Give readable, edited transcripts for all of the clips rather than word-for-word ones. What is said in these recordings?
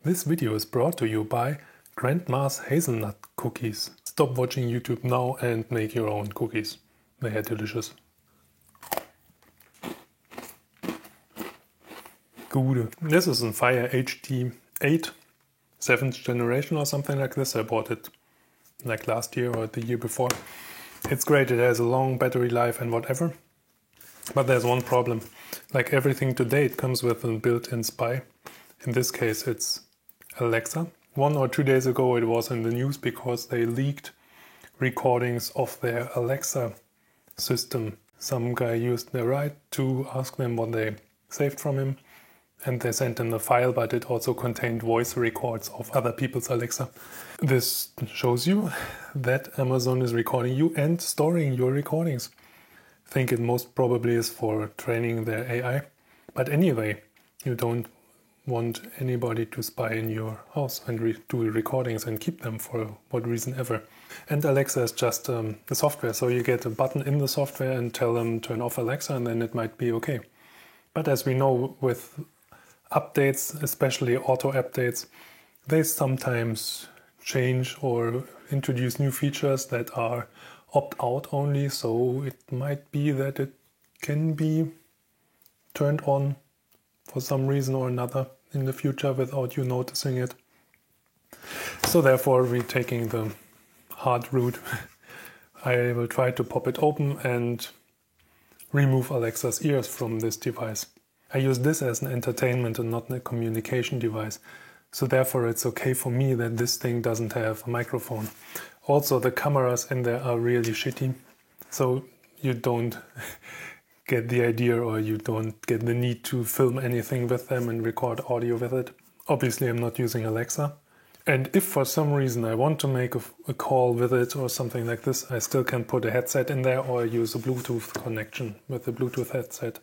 This video is brought to you by Grandma's Hazelnut Cookies. Stop watching YouTube now and make your own cookies. They are delicious. Good. This is a Fire HD8, 7th generation or something like this. I bought it like last year or the year before. It's great, it has a long battery life and whatever. But there's one problem. Like everything today, it comes with a built-in spy. In this case, it's Alexa. 1 or 2 days ago it was in the news because they leaked recordings of their Alexa system. Some guy used the right to ask them what they saved from him, and they sent him the file, but it also contained voice records of other people's Alexa. This shows you that Amazon is recording you and storing your recordings. I think it most probably is for training their AI. But anyway, you don't want anybody to spy in your house and do recordings and keep them for what reason ever. And Alexa is just a software, so you get a button in the software and tell them turn off Alexa and then it might be okay. But as we know with updates, especially auto updates, they sometimes change or introduce new features that are opt-out only, so it might be that it can be turned on for some reason or another in the future without you noticing it. So therefore we're taking the hard route. I will try to pop it open and remove Alexa's ears from this device. I use this as an entertainment and not a communication device. So therefore it's okay for me that this thing doesn't have a microphone. Also the cameras in there are really shitty. So you don't get the idea or you don't get the need to film anything with them and record audio with it. Obviously I'm not using Alexa. And if for some reason I want to make a call with it or something like this, I still can put a headset in there or use a Bluetooth connection with the Bluetooth headset.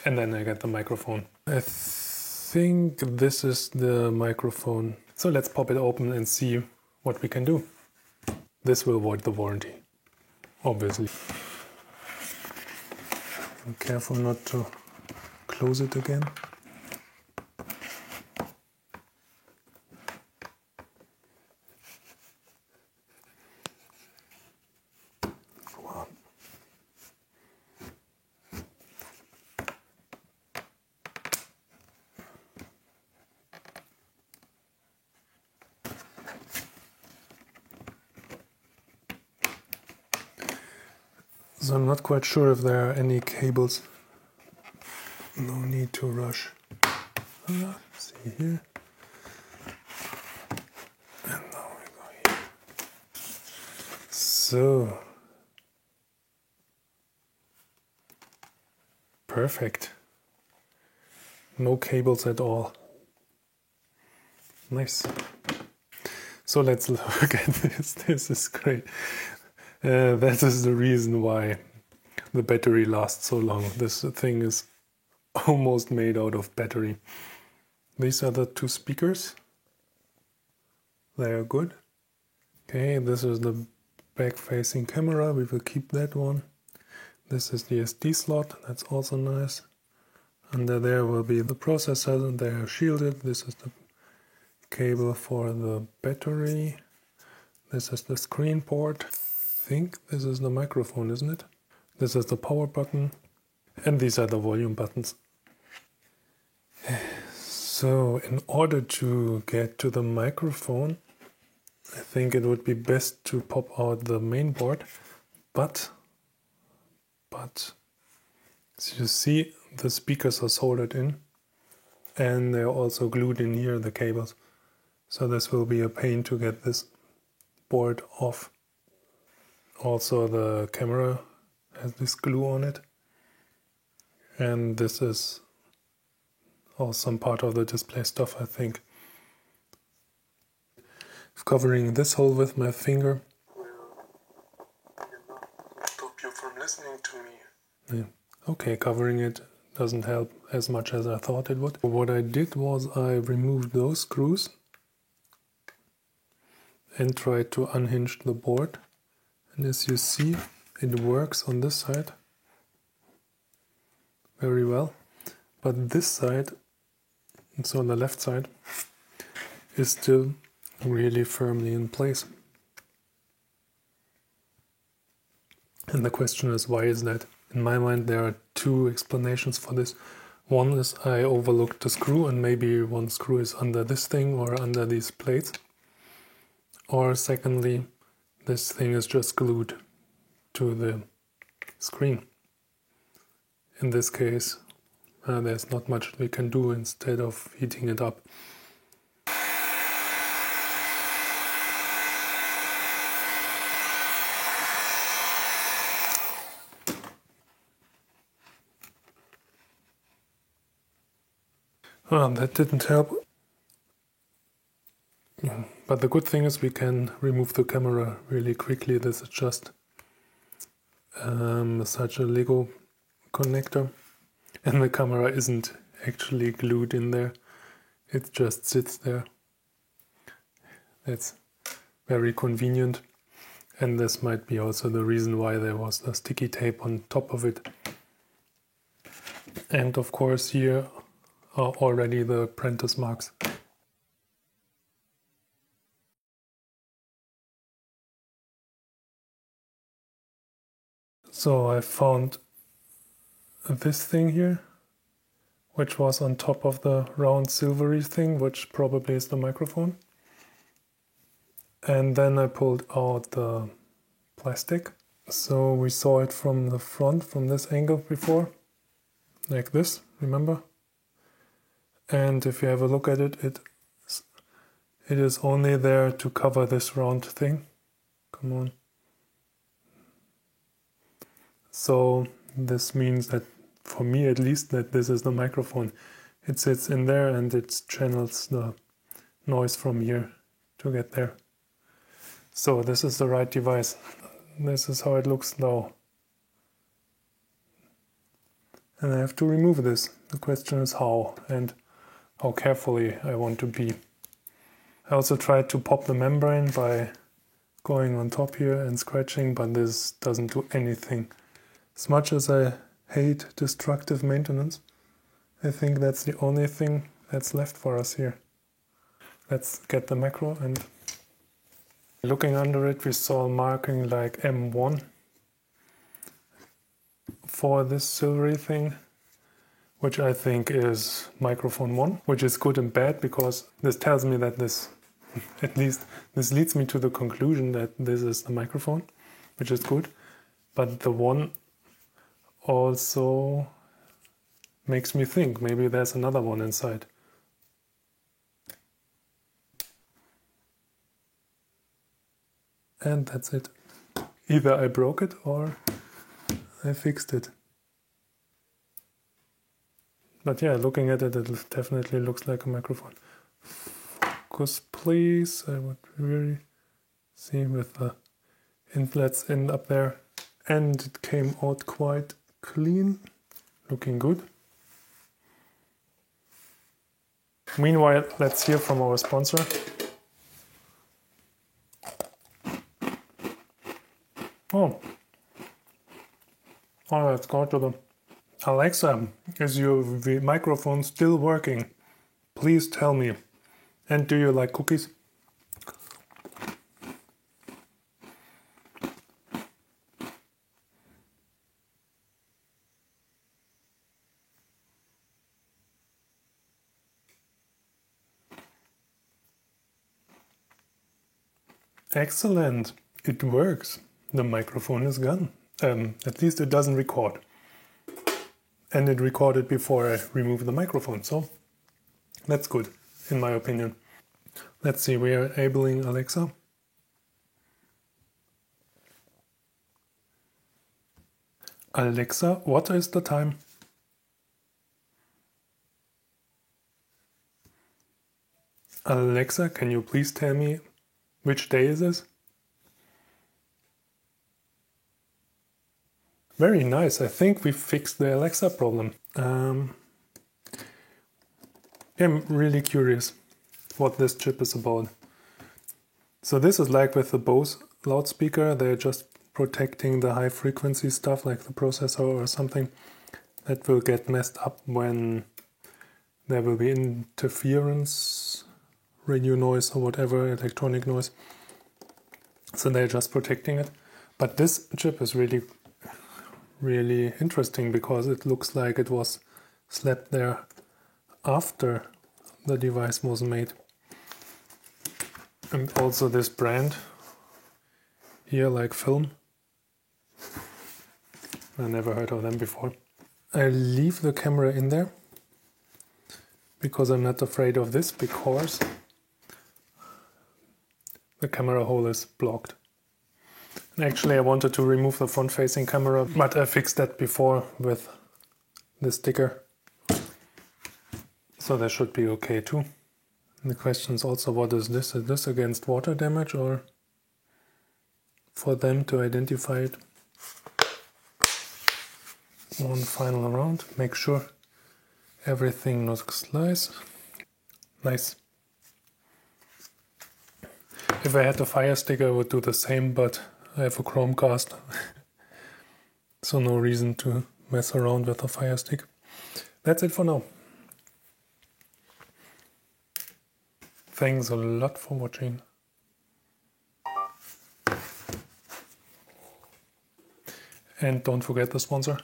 And then I get the microphone. I think this is the microphone. So let's pop it open and see what we can do. This will void the warranty, obviously. Be careful not to close it again. Wow. So I'm not quite sure if there are any cables. No need to rush. See here. And now we go here. So. Perfect. No cables at all. Nice. So let's look at this. This is great. That is the reason why the battery lasts so long. This thing is almost made out of battery. These are the two speakers. They are good. Okay, this is the back-facing camera. We will keep that one. This is the SD slot. That's also nice. Under there will be the processor, and they are shielded. This is the cable for the battery. This is the screen port. I think this is the microphone, isn't it? This is the power button. And these are the volume buttons. So in order to get to the microphone, I think it would be best to pop out the main board. But as you see, the speakers are soldered in and they're also glued in here, the cables. So this will be a pain to get this board off. Also the camera has this glue on it. And this is also some part of the display stuff, I think. Covering this hole with my finger stop you from listening to me. Yeah. Okay, covering it doesn't help as much as I thought it would. What I did was I removed those screws and tried to unhinge the board. And as you see, it works on this side very well. But this side, so on the left side, is still really firmly in place. And the question is, why is that? In my mind, there are two explanations for this. One is I overlooked the screw, and maybe one screw is under this thing or under these plates. Or secondly, this thing is just glued to the screen. In this case, there's not much we can do instead of heating it up. Well, that didn't help. But the good thing is we can remove the camera really quickly. This is just such a Lego connector. And the camera isn't actually glued in there. It just sits there. That's very convenient. And this might be also the reason why there was the sticky tape on top of it. And of course here are already the apprentice marks. So I found this thing here, which was on top of the round silvery thing, which probably is the microphone. And then I pulled out the plastic. So we saw it from the front, from this angle before, like this, remember? And if you have a look at it, it is only there to cover this round thing. Come on. So this means that, for me at least, that this is the microphone. It sits in there and it channels the noise from here to get there. So this is the right device. This is how it looks now. And I have to remove this. The question is how and how carefully I want to be. I also tried to pop the membrane by going on top here and scratching, but this doesn't do anything. As much as I hate destructive maintenance, I think that's the only thing that's left for us here. Let's get the macro, and looking under it we saw a marking like M1 for this silvery thing, which I think is microphone 1, which is good and bad because this tells me that this, at least this leads me to the conclusion that this is the microphone, which is good, but the 1 also makes me think maybe there's another one inside. And that's it. Either I broke it or I fixed it. But yeah, looking at it, it definitely looks like a microphone. Focus please, I would really see with the inlets in up there. And it came out quite clean, looking good. Meanwhile, let's hear from our sponsor. Oh, let's go to the Alexa. Is your microphone still working? Please tell me. And do you like cookies? Excellent, it works. The microphone is gone. At least it doesn't record. And it recorded before I removed the microphone, so that's good, in my opinion. Let's see, we are enabling Alexa. Alexa, what is the time? Alexa, can you please tell me which day is this? Very nice. I think we fixed the Alexa problem. I'm really curious what this chip is about. So this is like with the Bose loudspeaker. They're just protecting the high frequency stuff like the processor or something that will get messed up when there will be interference radio noise or whatever, electronic noise. So they're just protecting it. But this chip is really interesting because it looks like it was slapped there after the device was made. And also this brand here, like Film. I never heard of them before. I leave the camera in there because I'm not afraid of this, because the camera hole is blocked. And actually I wanted to remove the front-facing camera, but I fixed that before with the sticker. So that should be okay too. And the question is also, what is this? Is this against water damage or for them to identify it? One final round, make sure everything looks nice. Nice. If I had a Fire Stick I would do the same, but I have a Chromecast. So no reason to mess around with a Fire Stick. That's it for now. Thanks a lot for watching. And don't forget the sponsor.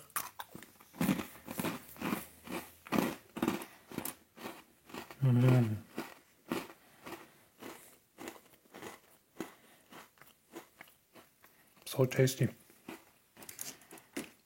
So tasty.